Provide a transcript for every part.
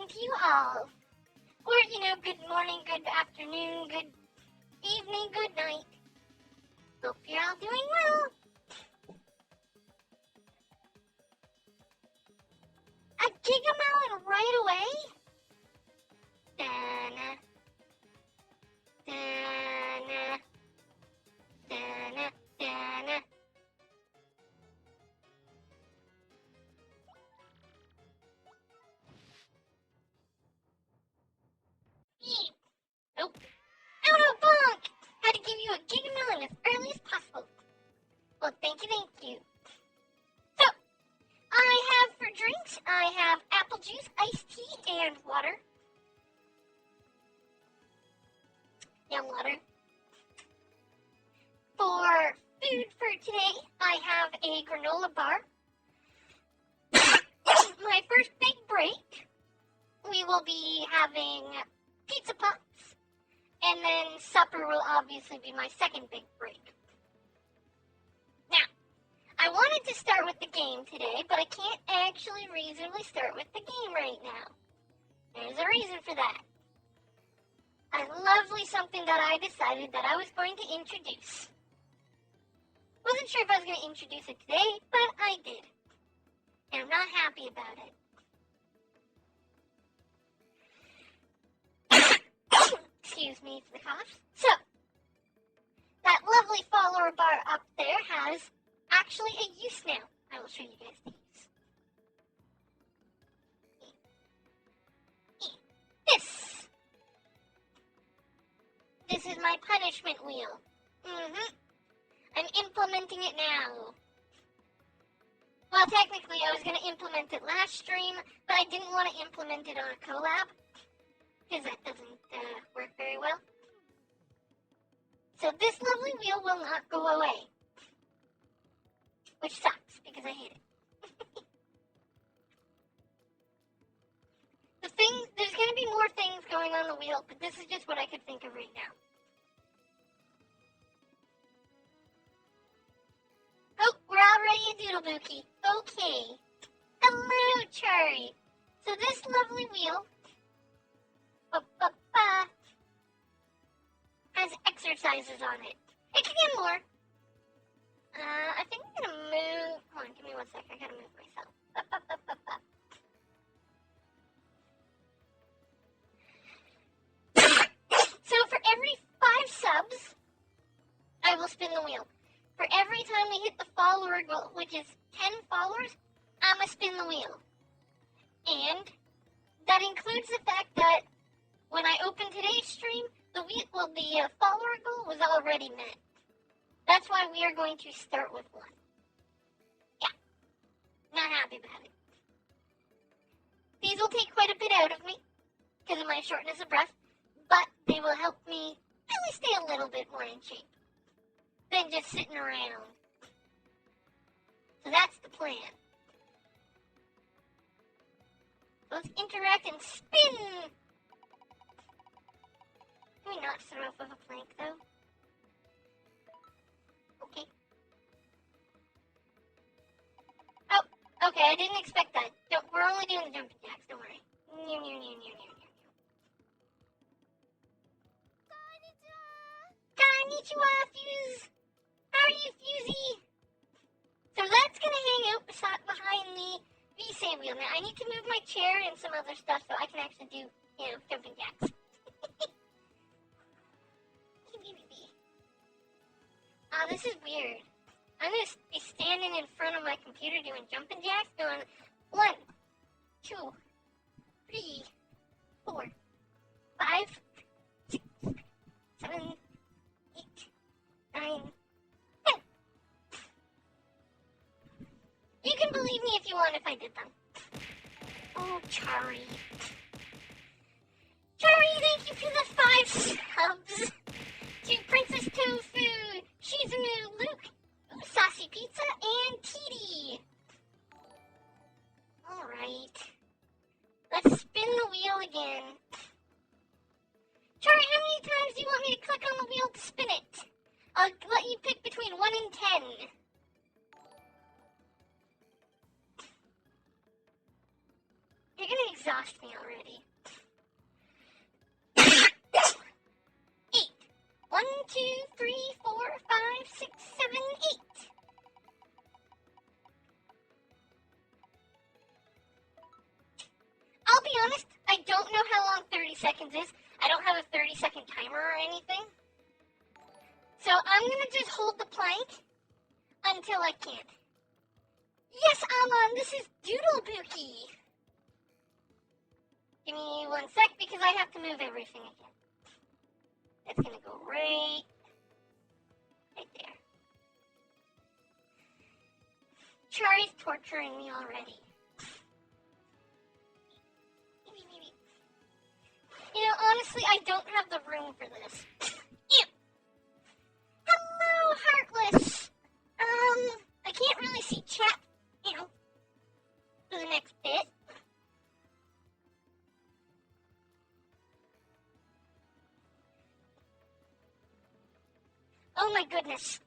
morning to you all. Or, good morning, good afternoon, good evening, good night. Hope you're all doing well. A gigamelon right away? Da-na. Da-na. Da-na. Da-na. Oh. Oh no, bonk! Had to give you a gigamelon as early as possible. Well, thank you. So, I have for drinks, I have apple juice, iced tea, and water. Yum water. For food for today, I have a granola bar. My first big break, we will be having pizza pops, and then supper will obviously be my second big break. Now, I wanted to start with the game today, but I can't actually reasonably start with the game right now. There's a reason for that. A lovely something that I decided that I was going to introduce. Wasn't sure if I was going to introduce it today, but I did. And I'm not happy about it. Excuse me for the cough. So, that lovely follower bar up there has actually a use now. I will show you guys the use. This is my punishment wheel. I'm implementing it now. Well, technically, I was going to implement it last stream, but I didn't want to implement it on a collab, because that doesn't work very well. So this lovely wheel will not go away, which sucks, because I hate it. There's going to be more things going on the wheel, but this is just what I could think of right now. Oh, we're already at Doodlebuki. Okay. Hello, Charlie. So this lovely wheel has exercises on it. It can get more. I think I'm going to move. Hold on, give me one sec. I got to move myself. So for every 5 subs, I will spin the wheel. For every time we hit the follower goal, which is 10 followers, I'm going to spin the wheel. And that includes the fact that when I opened today's stream, the follower goal was already met. That's why we are going to start with 1. Yeah. Not happy about it. These will take quite a bit out of me because of my shortness of breath, but they will help me at least stay a little bit more in shape than just sitting around. So that's the plan. So let's interact and spin! Can we not start off with a plank, though? Okay. Oh, okay, I didn't expect that. We're only doing the jumping jacks, don't worry. Konnichiwa, Fuse! How are you, Fusey? So that's gonna hang out behind the V-Say wheel. Now, I need to move my chair and some other stuff so I can actually do, jumping jacks. Oh, this is weird. I'm going to be standing in front of my computer doing jumping jacks, going 1, 2, 3, 4, 5, 6, 7, 8, 9, 10. You can believe me if you want if I did them. Oh, Chari. Chari, thank you for the 5 subs. To Princess Tofu, Shizumu, Luke, Saucy Pizza, and TD. Alright. Let's spin the wheel again. Chari, how many times do you want me to click on the wheel to spin it? I'll let you pick between 1 and 10. You're gonna exhaust me already. 8. 1, 2, 3, 4, 5, 6, 7, 8. I'll be honest, I don't know how long 30 seconds is. I don't have a 30-second timer or anything. So I'm gonna just hold the plank until I can't. Yes, Amon, this is Doodlebuki. Give me 1 sec because I have to move everything again. That's gonna go right there. Chari's torturing me already. You know, honestly, I don't have the room for this. Ew. Hello, Heartless. I can't really see chat, for the next bit. Oh my goodness.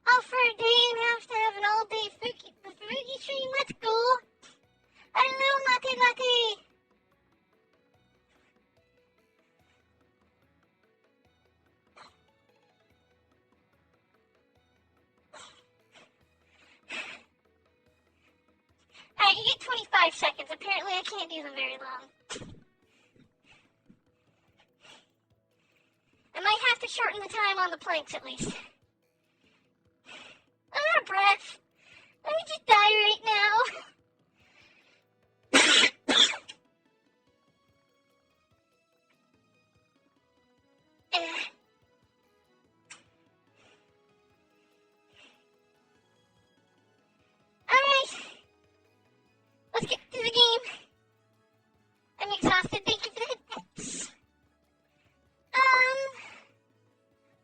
Oh, for a day and have to have an all-day Fuki stream. Let's go. Hello, Mate Mate. Alright, you get 25 seconds. Apparently I can't do them very long. I might have to shorten the time on the planks at least. I'm out of breath. Let me just die right now. Alright. Let's get to the game. I'm exhausted. Thank you for the hits.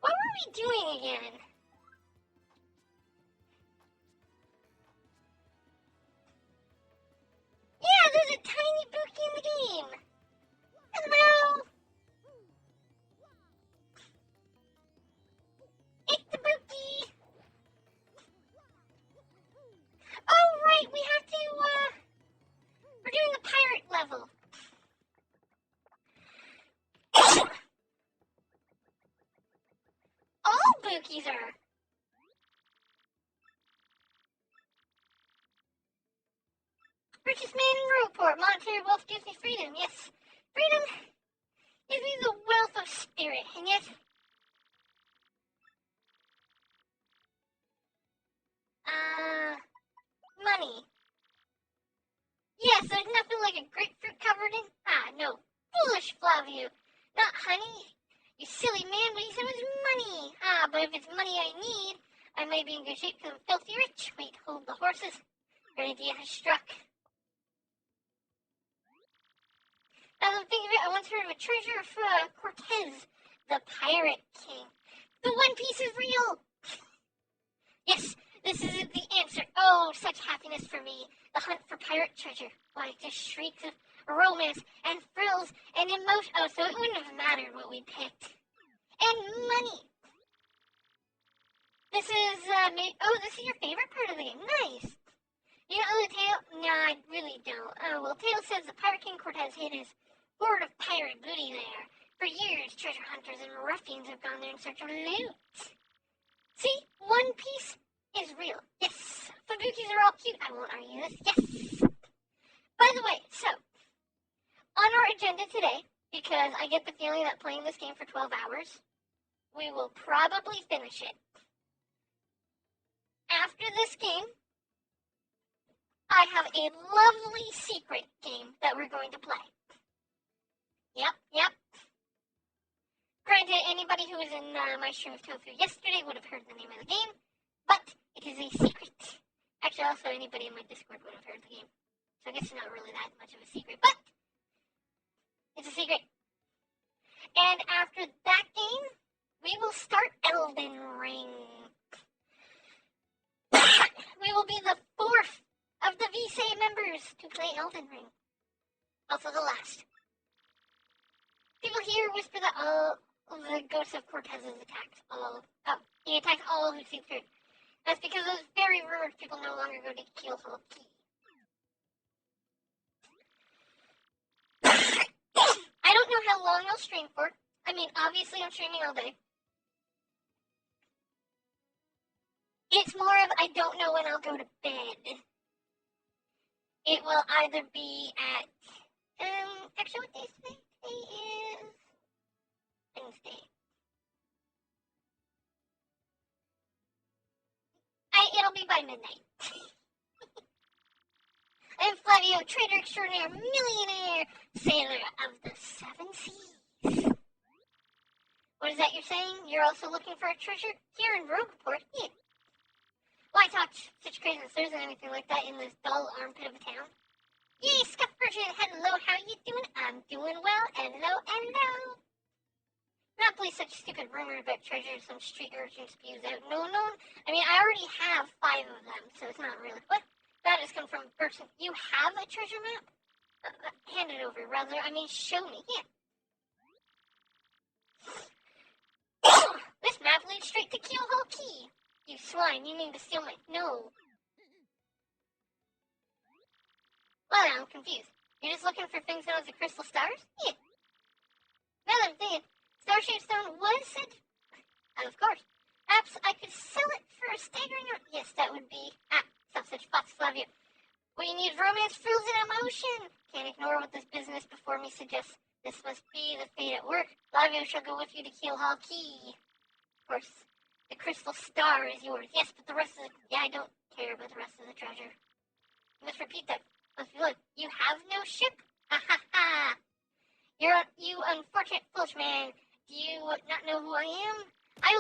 What were we doing again? Yeah, there's a tiny Buki in the game. Hello. It's the Buki. Oh, right, we have to, we're doing the pirate level. All Bukis are. Richest man in Roleport, monetary wealth gives me freedom, yes. Freedom gives me the wealth of spirit, and yet... money. Yes, there's nothing like a grapefruit covered in... no. Foolish Flavio. Not honey. You silly man, what you said was money. But if it's money I need, I may be in good shape because I'm filthy rich. Wait, hold the horses. Your idea has struck. Now that I'm thinking of it, I once heard of a treasure of Cortez, the pirate king. The One Piece is real! Yes, this is the answer. Oh, such happiness for me. The hunt for pirate treasure. Why, just shrieks of romance and thrills and emotion. Oh, so it wouldn't have mattered what we picked. And money. This is, this is your favorite part of the game. Nice. You don't know the tale? No, I really don't. Oh, well, tale says the Pirate King Cortez hid his hoard of pirate booty there. For years, treasure hunters and ruffians have gone there in search of loot. See? One Piece is real. Yes. Fubukis are all cute. I won't argue this. Yes. By the way, so, on our agenda today, because I get the feeling that playing this game for 12 hours, we will probably finish it. After this game, I have a lovely secret game that we're going to play. Yep. Granted, anybody who was in my stream of Tofu yesterday would have heard the name of the game, but it is a secret. Actually, also anybody in my Discord would have heard the game. So I guess it's not really that much of a secret, but it's a secret. And after that game, we will start Elden Ring. We will be the 4th of the VSA members to play Elden Ring. Also the last. People here whisper that all of the Ghost of Cortez's attacks. He attacks all who see through. That's because those very rumored people no longer go to Keelhall Key. I don't know how long I'll stream for. I mean, obviously I'm streaming all day. It's more of I don't know when I'll go to bed. It will either be at, actually what day is today? Today is Wednesday. It'll be by midnight. I'm Flavio, trader extraordinaire, millionaire, sailor of the 7 seas. What is that you're saying? You're also looking for a treasure? Here in Rogueport? Yeah. Why talk such craziness? There isn't anything like that in this dull armpit of a town. Yay, Scuff Virgin! Hello, how you doing? I'm doing well. Hello. Not believe such stupid rumor about treasure some street urchin spews out. No. I mean, I already have 5 of them, so it's not really. What? That has come from a person. You have a treasure map? Hand it over, rather. I mean, show me. Yeah. This map leads straight to Keelhall Key. You swine, you mean to steal my... No. Well, I'm confused. You're just looking for things known as the crystal stars? Yeah. Now that I'm thinking, star-shaped stone was said... Of course. Perhaps I could sell it for a staggering amount. Yes, that would be... stop such fox, Flavio. What you need is romance, frills, and emotion. Can't ignore what this business before me suggests. This must be the fate at work. Flavio shall go with you to Keelhall Key. Of course, the crystal star is yours. Yes, but the rest of the... Yeah, I don't care about the rest of the treasure. You must repeat that. Must be look. You have no ship? Ha ha ha. You unfortunate foolish man. Do you not know who I am? I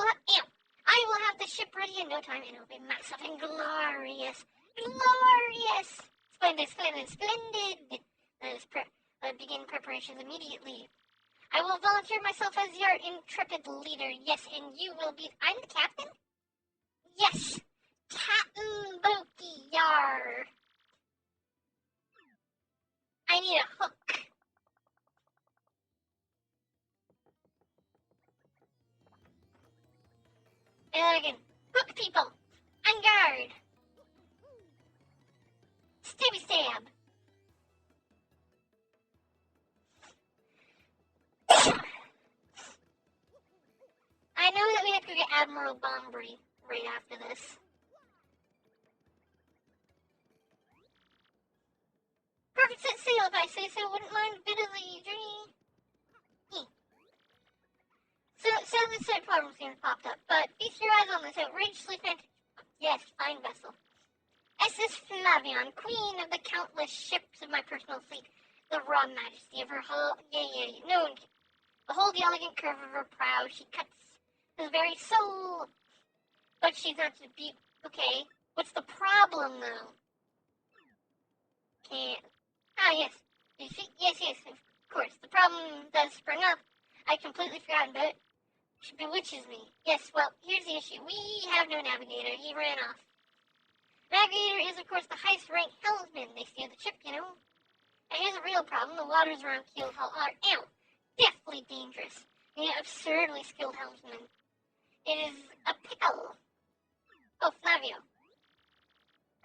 will have the ship ready in no time, and it will be massive and glorious. Glorious! Splendid! Let us begin preparations immediately. I will volunteer myself as your intrepid leader. Yes, and you will be... I'm the captain? Yes! Captain Boki, yar! I need a hook. And again, hook people! On guard! Stabby stab! I know that we have to go get Admiral Bombry right after this. Perfect set sail if I say so, wouldn't mind a bit of the journey. So this side problem soon popped up, but feast your eyes on this outrageously fantastic... Yes, fine vessel. SS Flavion, queen of the countless ships of my personal fleet, the raw majesty of her hull... No, behold the elegant curve of her prow, she cuts his very soul. But she's not to be... Okay, what's the problem, though? Can't... yes. You see? Yes, of course. The problem does spring up. I completely forgot about it. She bewitches me. Yes, well, here's the issue. We have no navigator. He ran off. Navigator is, of course, the highest-ranked helmsman. They steer the ship, you know. And here's a real problem. The waters around Keelhall are, deathly dangerous. You need an absurdly skilled helmsman. It is a pickle. Oh, Flavio.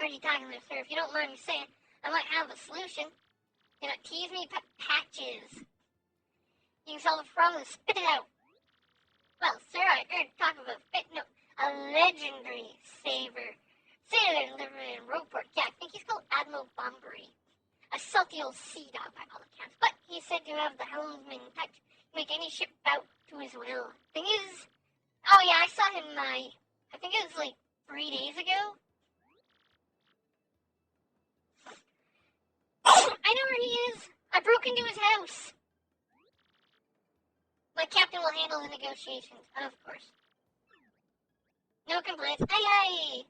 What are you talking there, sir? If you don't mind me saying, I might have a solution. You know, tease me patches. You can solve the problem and spit it out. Well, sir, I heard talk of a legendary sailor living in Rogueport. Yeah, I think he's called Admiral Bombry. A salty old sea dog by all accounts. But he said to have the helmsman touch, make any ship bow to his will. Thing is, oh yeah, I saw him, I think it was like 3 days ago. I know where he is. I broke into his house. My captain will handle the negotiations, of course. No complaints. Aye.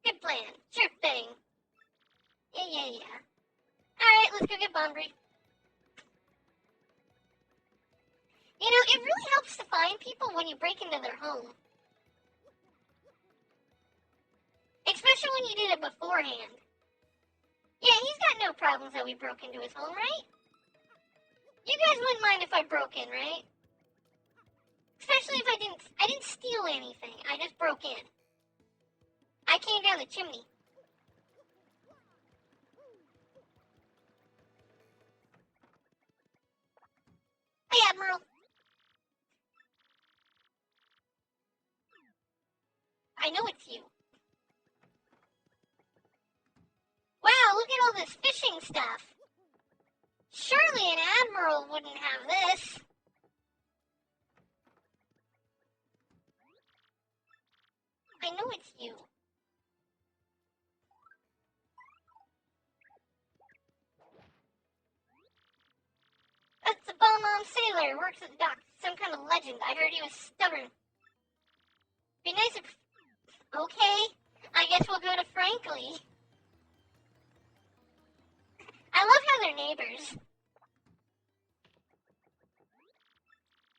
Good plan. Sure thing. Yeah. Alright, let's go get Bombry. You know, it really helps to find people when you break into their home. Especially when you did it beforehand. Yeah, he's got no problems that we broke into his home, right? You guys wouldn't mind if I broke in, right? Especially if I didn't steal anything. I just broke in. I came down the chimney. Hey, Admiral. I know it's you. Wow, look at all this fishing stuff. Surely an admiral wouldn't have this. I know it's you. That's a bomb-on sailor. Works at the dock. Some kind of legend. I heard he was stubborn. Be nice if... Okay. I guess we'll go to Frankly. I love how they're neighbors.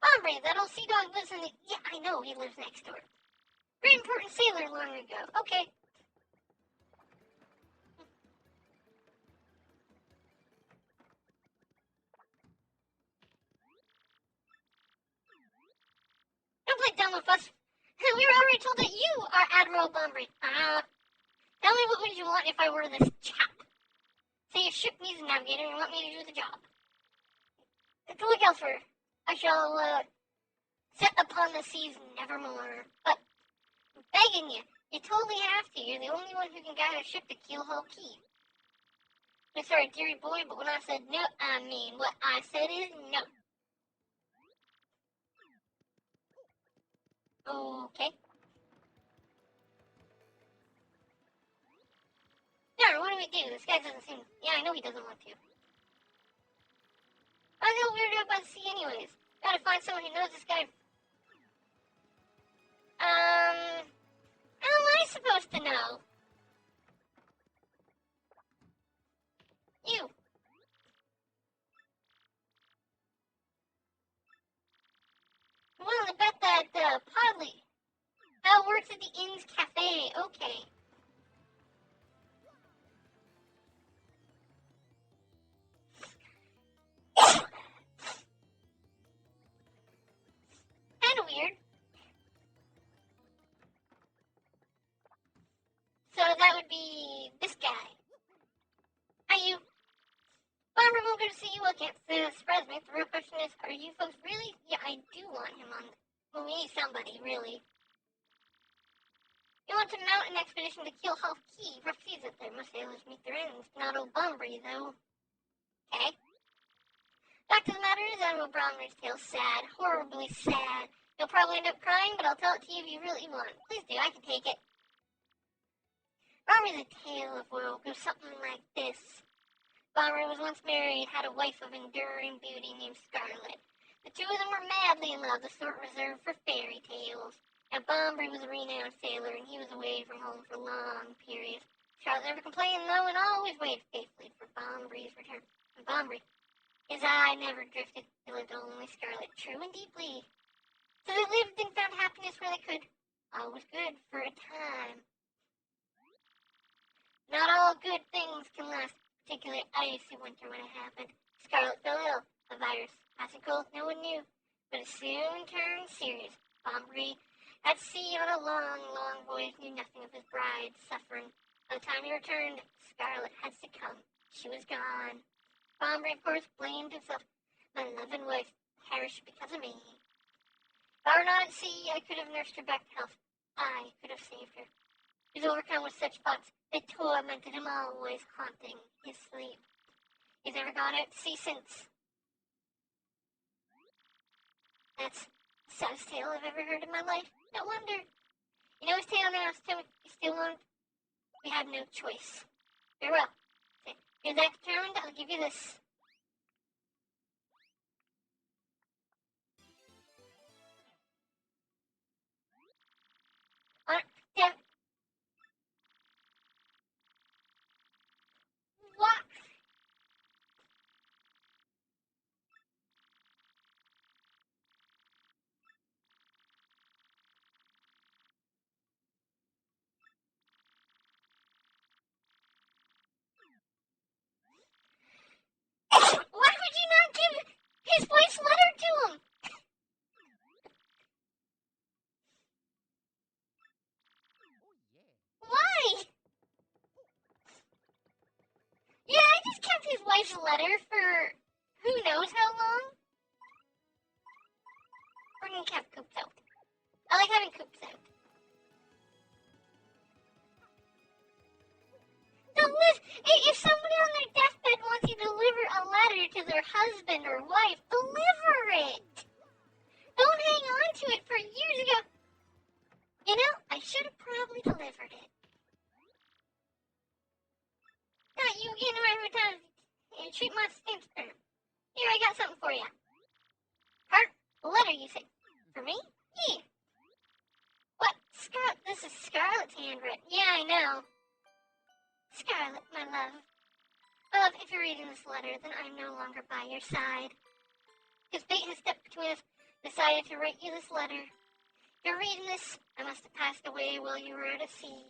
Bombry, that old sea dog lives in the... Yeah, I know he lives next door. Very important sailor long ago. Okay. Don't play dumb with us. We were already told that you are Admiral Bombry. Tell me what would you want if I were this chap? Say your ship needs a navigator and you want me to do the job. To look elsewhere. I shall, set upon the seas nevermore. But, I'm begging you, you totally have to. You're the only one who can guide a ship to Keelhaul Key. I'm sorry, dearie boy, but when I said no, I mean what I said is no. Okay. Darn, what do we do? This guy doesn't seem... Yeah, I know he doesn't want to. I was a little weirded out by the sea anyways. Gotta find someone who knows this guy. How am I supposed to know? You. Well, I bet that, Podley. That works at the Inn's Cafe. Okay. Kinda weird. So that would be this guy. Hi, you. Bomber won't go to see you. I can't surprise me. The real question is, are you folks really? Yeah, I do want him on. Well, we need somebody, really. You want to mount an expedition to Keelhaul Key. Rough seas up there. Most sailors meet their ends. Not old Bombry, though. Okay. Back to the matter is, Admiral Bromley's tale. Sad. Horribly sad. You'll probably end up crying, but I'll tell it to you if you really want. Please do. I can take it. Bromley's a tale of woe. Goes something like this. Bomber was once married, had a wife of enduring beauty named Scarlet. The two of them were madly in love, the sort reserved for fairy tales. Now Bomber was a renowned sailor, and he was away from home for long periods. Scarlet never complained, though, and always waited faithfully for Bomber's return. And Bomber, his eye never drifted. He lived only Scarlet, true and deeply. So they lived and found happiness where they could. All was good for a time. Not all good things can last. Particularly icy winter when it happened. Scarlet fell ill. A virus. Passing cold, no one knew. But it soon turned serious. Bombry, at sea on a long voyage, knew nothing of his bride's suffering. By the time he returned, Scarlet had succumbed. She was gone. Bombry, of course, blamed himself. My loving wife perished because of me. If I were not at sea, I could have nursed her back to health. I could have saved her. He was overcome with such thoughts. They tormented him, always haunting his sleep. He's never gone out to sea since. That's the saddest tale I've ever heard in my life. No wonder. You know his tale now, Timmy. You still want it? We have no choice. Very well. If you're that determined, I'll give you this. Yeah. letter for who knows how long? We're gonna have coops out. I like having coops out. If somebody on their deathbed wants you to deliver a letter to their husband or wife, deliver it! Don't hang on to it for years ago. You know, I should have probably delivered it. Not you getting around every time and treat my stamp. Here, I got something for you. Heart, a letter, you say. For me? Yeah. What? This is Scarlett's handwritten. Yeah, I know. Scarlett, my love. Love, if you're reading this letter, then I'm no longer by your side. Because fate has stepped between us, decided to write you this letter. If you're reading this, I must have passed away while you were out at sea.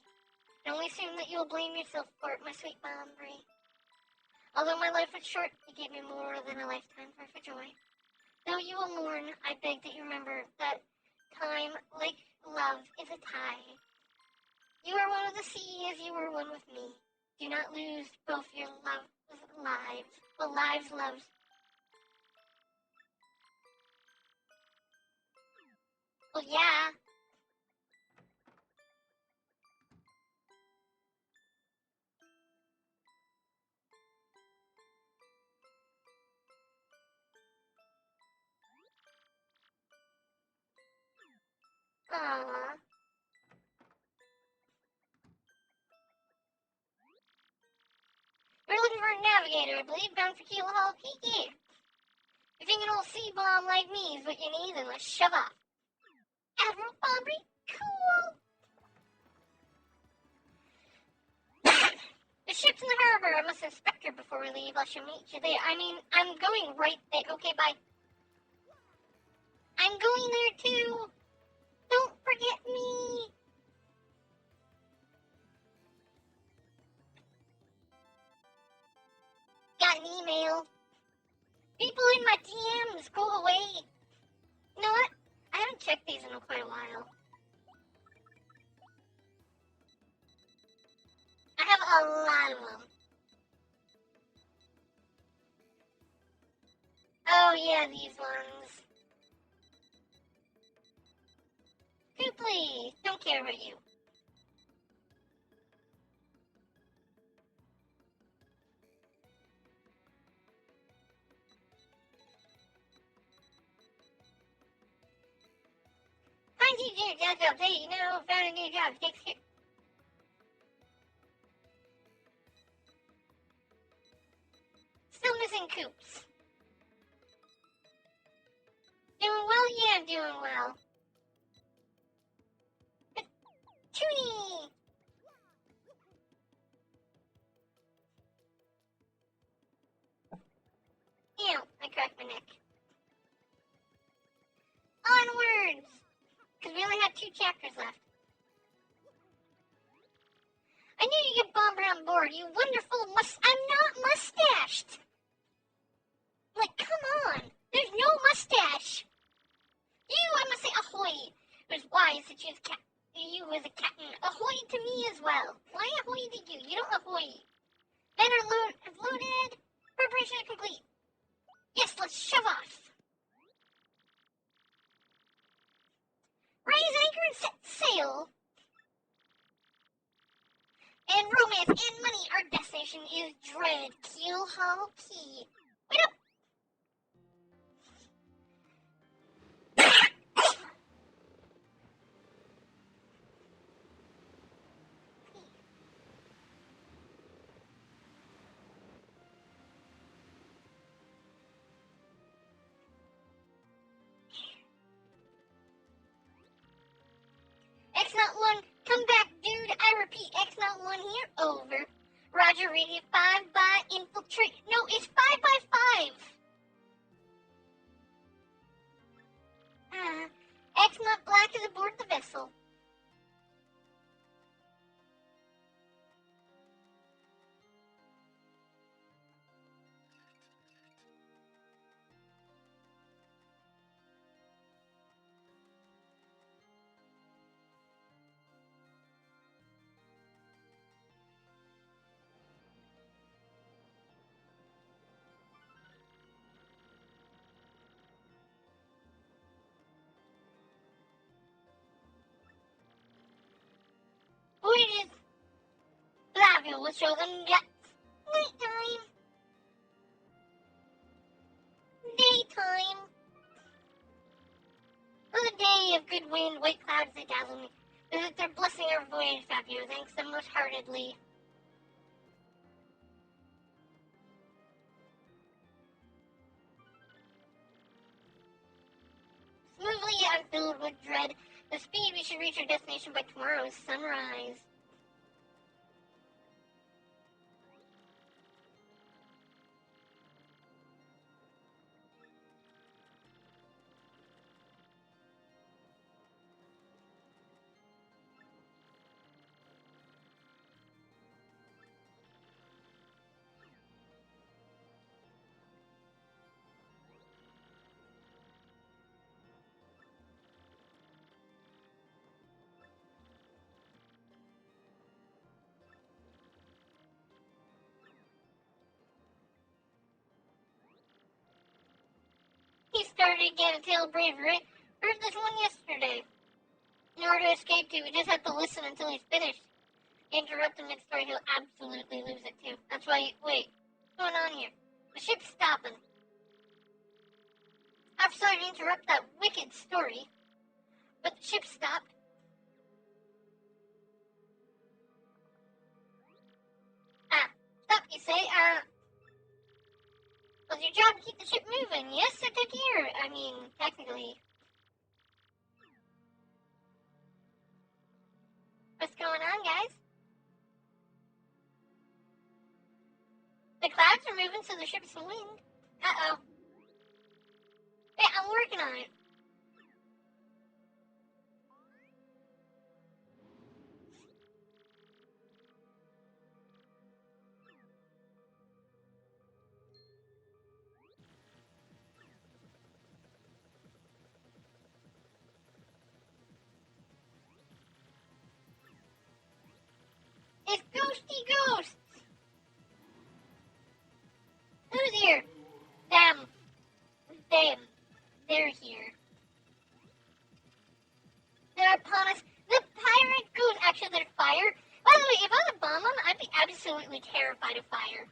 I only assume that you will blame yourself for it, my sweet Bombray. Although my life was short, you gave me more than a lifetime for joy. Though you will mourn, I beg that you remember that time, like love, is a tide. You are one with the sea as you were one with me. Do not lose both your lives. Well, lives, loves. Well, yeah. Aww. We're looking for a navigator, I believe, bound for Keel Hall Peak. Yeah. If you think an old sea bomb like me is what you need, then let's shove off. Admiral Bombray? Cool! The ship's in the harbor. I must inspect her before we leave. I shall meet you there. I mean, I'm going right there. Okay, bye. I'm going there too. Don't forget me. Got an email. People in my DMs, go away. You know what? I haven't checked these in quite a while. I have a lot of them. Oh yeah, these ones. Who please? Don't care about you. Find you new job update. You know, found a new job. Takes care. Still missing coops. Doing well? Yeah, I'm doing well. Toonie! Ew, I cracked my neck. Onwards! Because we only have 2 chapters left. I knew you'd get Bomber on board, you wonderful I'm not mustached! Like, come on! There's no mustache! You, I must say, ahoy! It was wise that you was a captain. Ahoy to me as well. Why ahoy to you? You don't ahoy. Men are loaded. Preparation complete. Yes, let's shove off. Raise anchor and set sail. And romance and money. Our destination is Dread Keel Hall Key. Wait up. X-Not 1, come back, dude. I repeat, X-Not 1 here. Over. Roger, radio 5 by infiltrate. No, it's 5 by 5. X-Not Black is aboard the vessel. Fabio will show them yet. Nighttime. Daytime. Another day of good wind, white clouds that dazzle me. Visit their blessing our voyage, Fabio. Thanks them most heartedly. Smoothly, I'm filled with dread. The speed we should reach our destination by tomorrow's sunrise. He started again, a tale of bravery. Heard this one yesterday. In order to escape to, we just have to listen until he's finished. Interrupt him mid-story, he'll absolutely lose it too. That's why, wait, what's going on here? The ship's stopping. I'm sorry to interrupt that wicked story, but the ship stopped. Stop, you say? Was your job to keep the ship moving? Yes, I took care. I mean, technically. What's going on, guys? The clouds are moving, so the ship's in wind. Uh-oh. Hey, I'm working on it. It's ghosty ghosts! Who's here? Them. They're here. They're upon us. The pirate goose. Actually, they're fire. By the way, if I was a bomb them, I'd be absolutely terrified of fire.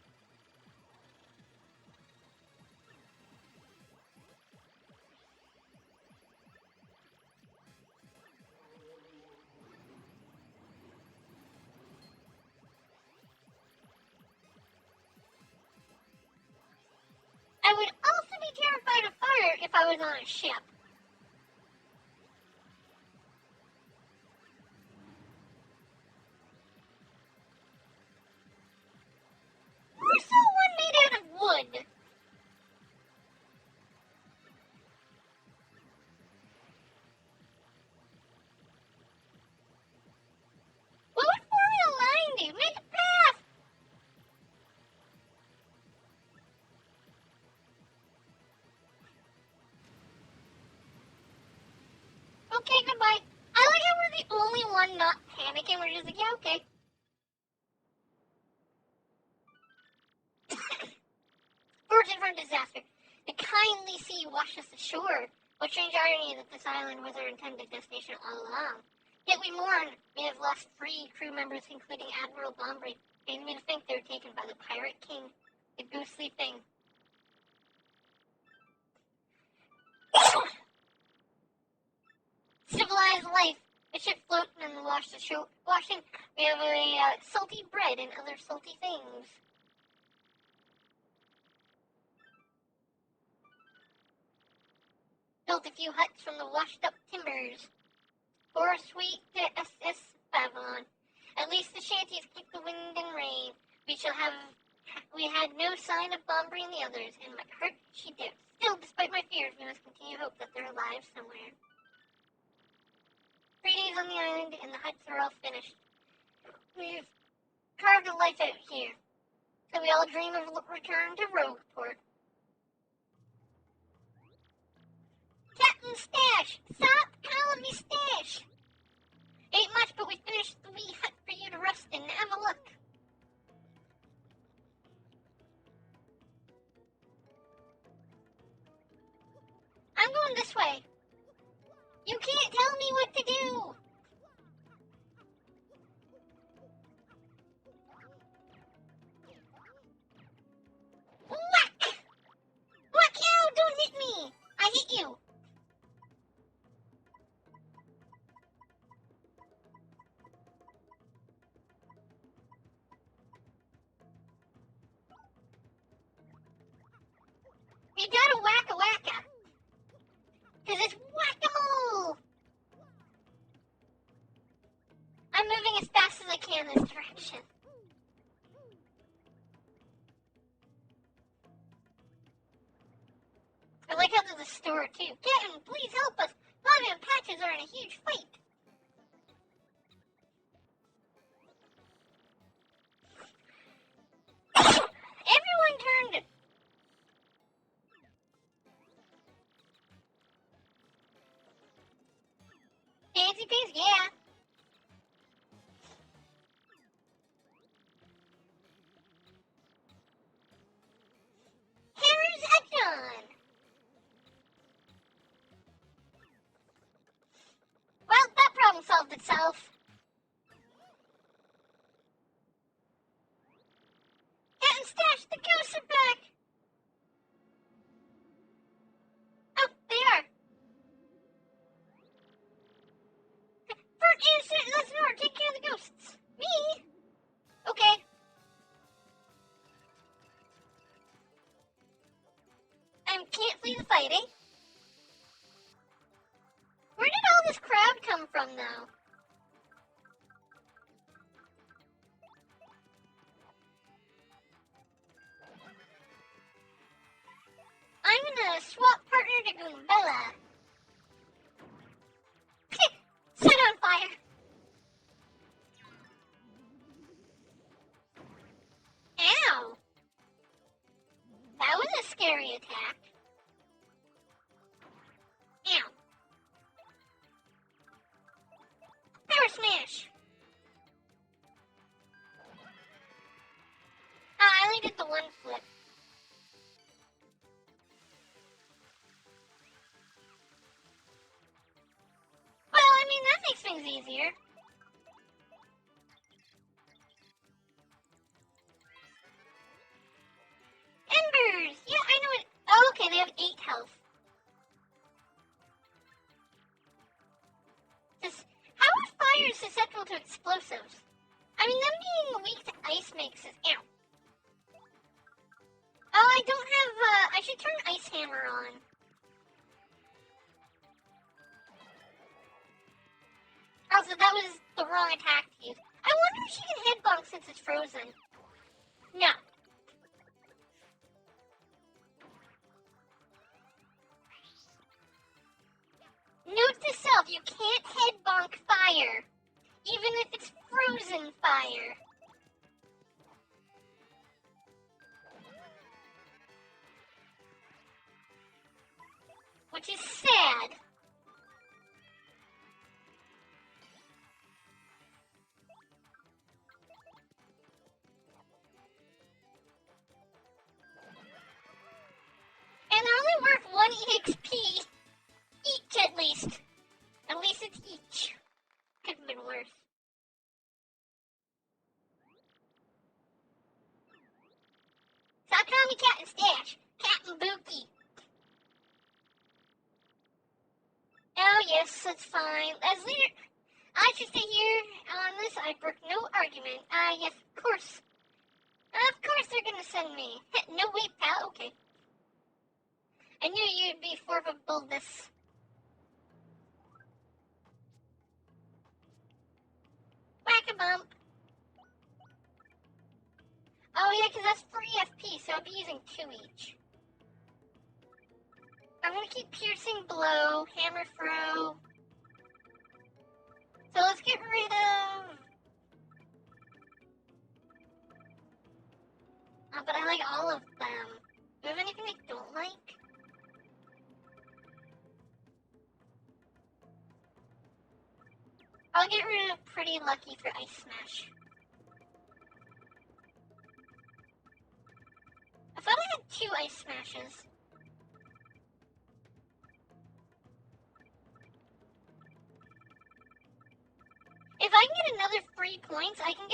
I would also be terrified of fire if I was on a ship. We're still one made out of wood. What would forming a line do? Make a path. Okay, goodbye. I like how we're the only one not panicking. We're just like, yeah, okay. Fortune from disaster. The kindly sea washed us ashore. What strange irony that this island was our intended destination all along. Yet we mourn. We have lost 3 crew members, including Admiral Bombray. Made me to think they were taken by the Pirate King. The ghostly thing. Civilized life. A ship floating in the washed ashore. Washing. We have a salty bread and other salty things. Built a few huts from the washed-up timbers. Or sweet to SS Babylon. At least the shanties keep the wind and rain. We had no sign of Bombray and the others, and my heart she dipped. Still, despite my fears, we must continue to hope that they're alive somewhere. 3 days on the island, and the huts are all finished. We've carved a life out here, so we all dream of return to Rogueport. Captain Stash! Stop calling me Stash! Ain't much, but we finished the wee hut for you to rest in. Have a look. I'm going this way. You can't tell me what to do. wacka wacka. Because it's whack-a-mole. I'm moving as fast as I can this direction. I like how there's a store too. Kitten, please help us. Lava and Patches are in a huge fight. Everyone turned. Fancy pants, yeah. Hammer's action. Well, that problem solved itself. Cat and Stash, the ghosts are back. Oh, they are. Bert and Lesnor, take care of the ghosts. Me? Okay. I can't flee the fighting. Where did all this crowd come from, though? I'm gonna swap partner to Goombella. Set on fire. Ow. That was a scary attack. Ow. Power smash. I only did the one flip. Well, I mean, that makes things easier. Embers! Yeah, I know it. Oh, okay, they have 8 health. How are fires susceptible to explosives? I mean, them being weak to ice makes it. Ow. Oh, I don't have. I should turn Ice Hammer on. Also, that was the wrong attack to use. I wonder if she can head bonk since it's frozen. No. Note to self, you can't head bonk fire, even if it's frozen fire. Which is sad. And they're only worth 1 EXP each, at least. At least it's each. Could have been worse. Stop calling me Cat and Stash. Cat and Buki. Oh, yes, that's fine. As leader, I should stay here on this. I brook no argument. Yes, of course. Of course they're gonna send me. No, wait, pal. Okay. I knew you'd be formidable this. Whack-a-bump. Oh, yeah, because that's 3 FP, so I'll be using 2 each. I'm gonna keep Piercing Blow, Hammer Throw. So let's get rid of... but I like all of them. Do you have anything I don't like? I'll get rid of Pretty Lucky for Ice Smash. I thought I had 2 Ice Smashes. If I can get another free points, I can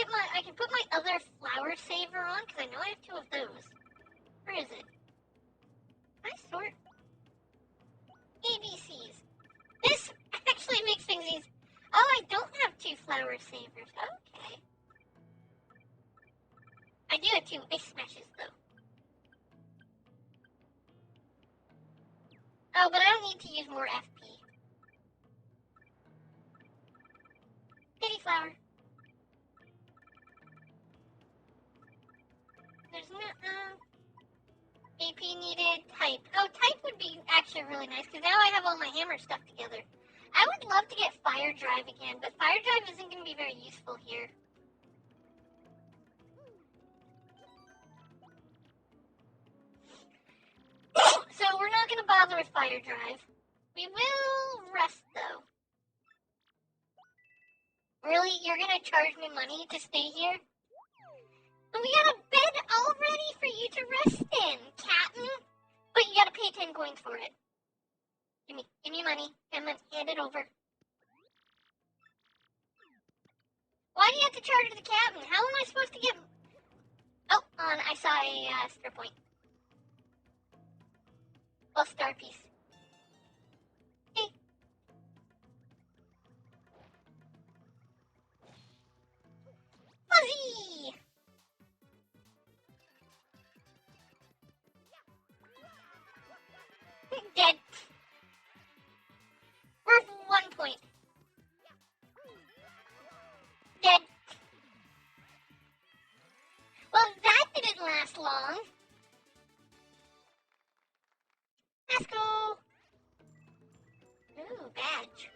put my other Flower Saver on, because I know I have 2 of those. Where is it? Can I sort? ABCs. This actually makes things easy. Oh, I don't have 2 Flower Savers. Okay. I do have 2 Ice Smashes, though. Oh, but I don't need to use more FP. Pity flower. There's no, AP needed, type. Oh, type would be actually really nice, because now I have all my hammer stuff together. I would love to get fire drive again, but fire drive isn't going to be very useful here. So we're not going to bother with fire drive. We will rest, though. Really? You're going to charge me money to stay here? And we got a bed already for you to rest in, Captain. But you got to pay 10 coins for it. Give me money. I'm going to hand it over. Why do you have to charge the captain? How am I supposed to get... Oh, I saw a star point. Well, star piece. Hey. Fuzzy! Dead. Worth 1 point. Dead. Well, that didn't last long. Let's go. Ooh, badge.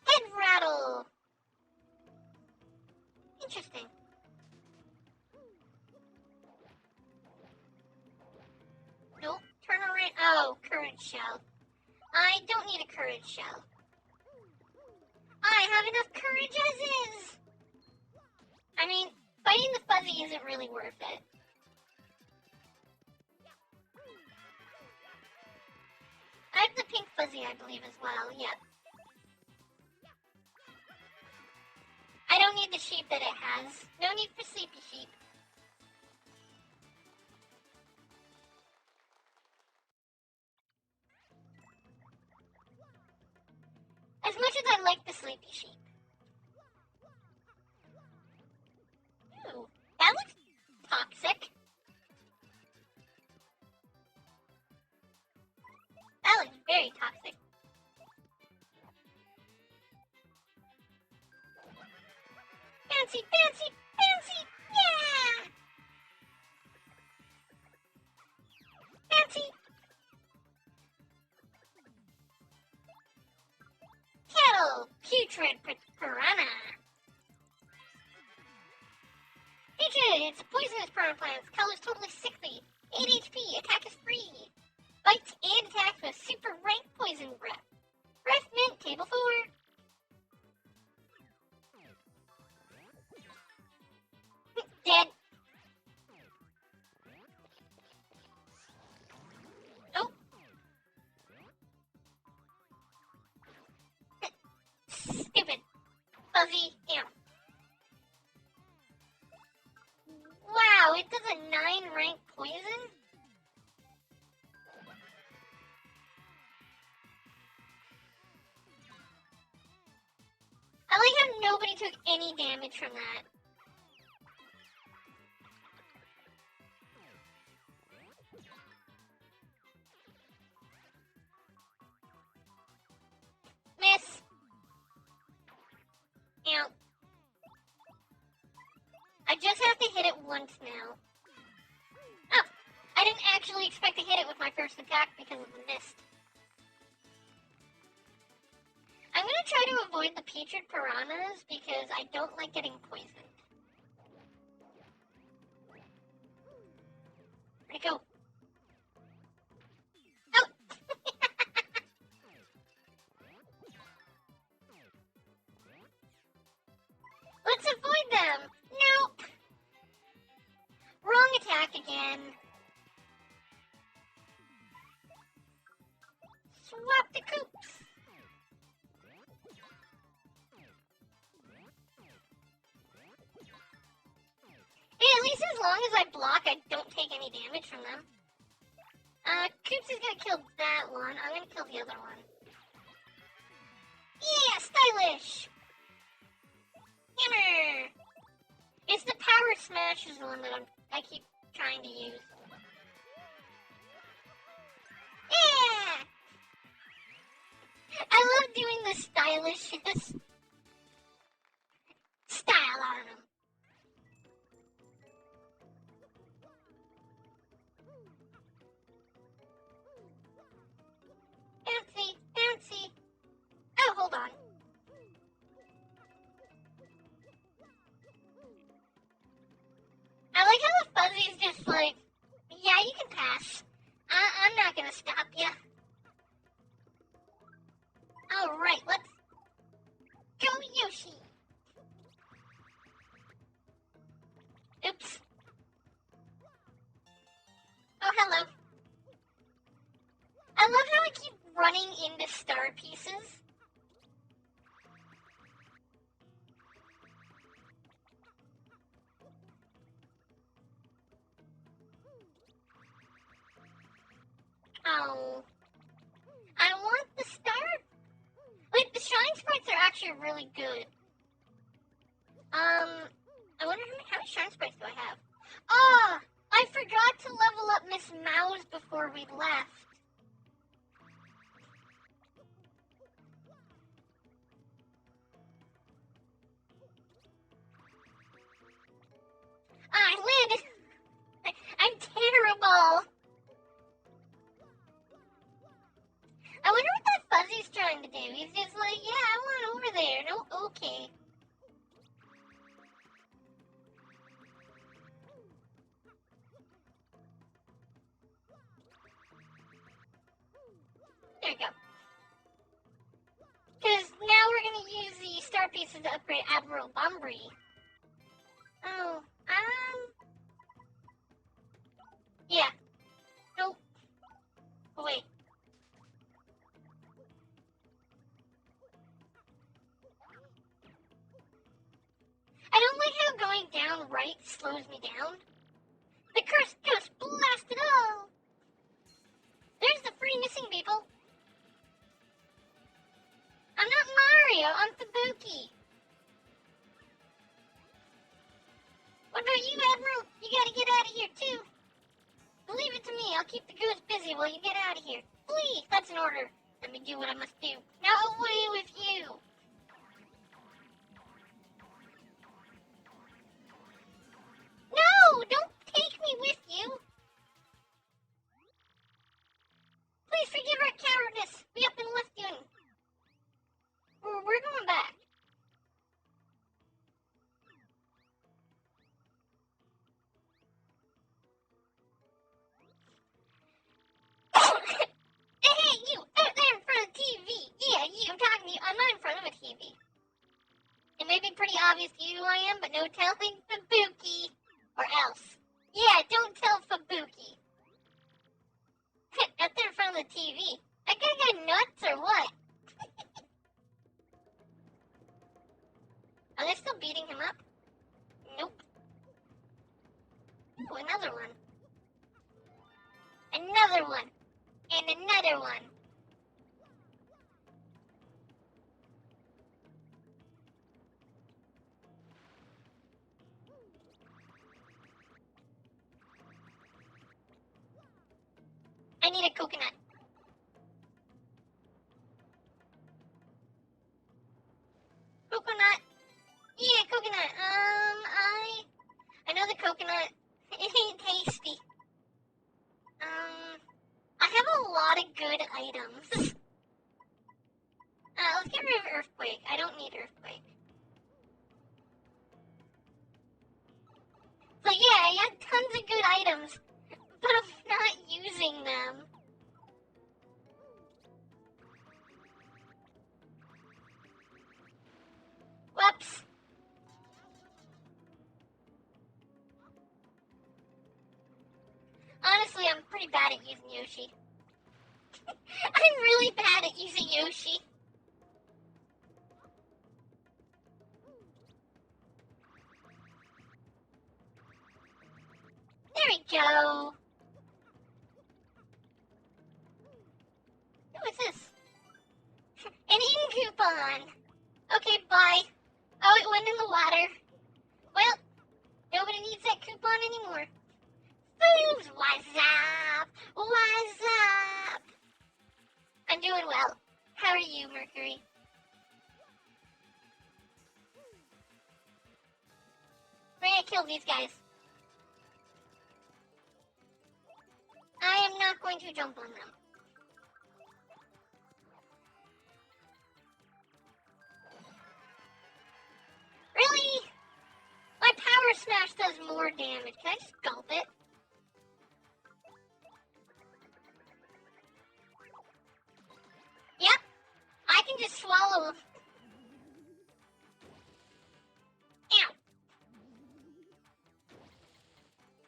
Head rattle. Interesting. Nope. Turn around. Oh, courage shell. I don't need a courage shell. I have enough courage as is. I mean, fighting the fuzzy isn't really worth it. I have the pink fuzzy, I believe, as well. Yep. I don't need the sheep that it has. No need for sleepy sheep. As much as I like the sleepy sheep. Ooh, that looks toxic. That looks very toxic. Fancy, fancy, fancy! Yeah! Fancy! Kettle! Putrid piranha! Putrid! It's a poisonous piranha plant. Color's totally sickly. 8 HP. Attack is free. Bites and attacks with super rank poison breath. Breath mint, table 4. Dead. Oh. Stupid. Fuzzy. Damn. Wow, it does a 9 rank poison? I like how nobody took any damage from that. Miss. Ow. I just have to hit it once now. Oh, I didn't actually expect to hit it with my first attack because of the mist. I'm going to try to avoid the putrid piranhas because I don't like getting poisoned. Where'd it go? Oh! Let's avoid them! Nope! Wrong attack again. Swap the coops! Hey, at least as long as I block, I don't take any damage from them. Coops is gonna kill that one. I'm gonna kill the other one. Yeah, stylish! Hammer! It's the power smash is the one that I keep trying to use. I love doing the stylish style on them. Bouncy, bouncy. Oh, hold on. I like how the fuzzy's just like, yeah, you can pass. I'm not gonna stop you. Alright, let's go, Yoshi. Oops. Oh, hello. I love how I keep running into star pieces. Oh. I want the star. Like, the shine sprites are actually really good. I wonder how many shine sprites do I have? Ah! I forgot to level up Miss Mouse before we left. I landed! I'm terrible! I wonder what that fuzzy's trying to do. He's just like, yeah, I want over there. No, okay. There we go. Because now we're going to use the star pieces to upgrade Admiral Bumbry. Oh, yeah. Nope. Oh, wait. I don't like how going down right slows me down. The cursed ghost blasted all! There's the free missing people. I'm not Mario, I'm Doodlebuki. What about you, Admiral? You gotta get out of here, too. Leave it to me, I'll keep the ghost busy while you get out of here. Flee! That's an order. Let me do what I must do. Now away with you! No! Don't take me with you! Please forgive our cowardice. We have been left doing. We're going back. Hey, you! Out there in front of the TV! Yeah, you! I'm talking to you. I'm not in front of a TV. It may be pretty obvious to you who I am, but no telling Doodlebuki. Or else. Yeah, don't tell Fabuki. Out there in front of the TV. I gotta go nuts or what? Are they still beating him up? Nope. Ooh, another one. Another one. And another one. I need a coconut. Coconut. Yeah, coconut. I know the coconut. It ain't tasty. I have a lot of good items. Let's get rid of Earthquake. I don't need Earthquake. So yeah, I have tons of good items, but I'm not using them. Whoops. Honestly, I'm pretty bad at using Yoshi. I'm really bad at using Yoshi. There we go. Who is this? An ink coupon. Okay, bye. Oh, it went in the water. Well, nobody needs that coupon anymore. Boobs, what's up? What's up? I'm doing well. How are you, Mercury? We're gonna kill these guys. I am not going to jump on them. Really? My power smash does more damage. Can I just gulp it? Yep. I can just swallow. Ow.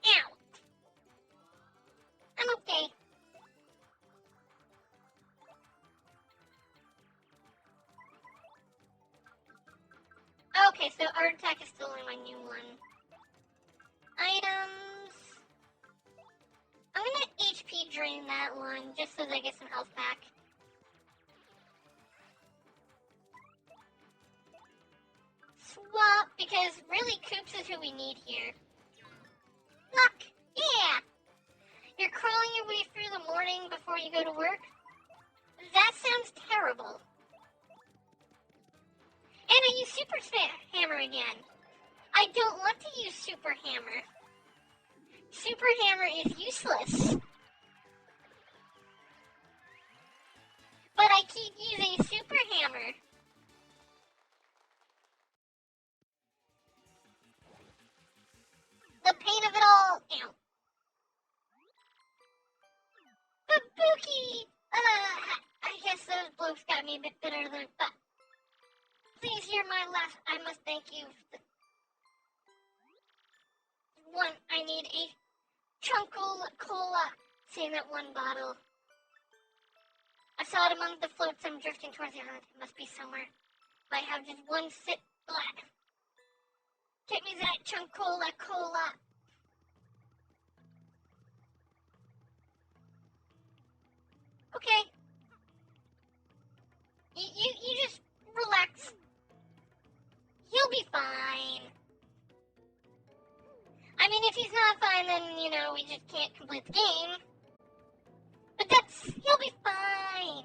Ow. I'm okay. Okay, so art attack is still in my new one. Items. I'm gonna HP drain that one just so that I get some health back. Swap, because really Koops is who we need here. Luck! Yeah! You're crawling your way through the morning before you go to work? That sounds terrible. And I use Super Hammer again. I don't want to use Super Hammer. Super Hammer is useless. But I keep using Super Hammer. The pain of it all. Ow. Doodlebuki! I guess those blows got me a bit better than but. Please hear my laugh. I must thank you. One, I need a Chunkola Cola. Save that one bottle. I saw it among the floats. I'm drifting towards the island. It must be somewhere. But I have just one sip. Black. Get me that Chunkola Cola. Okay. You just relax. He'll be fine. I mean, if he's not fine, then, we just can't complete the game. But he'll be fine.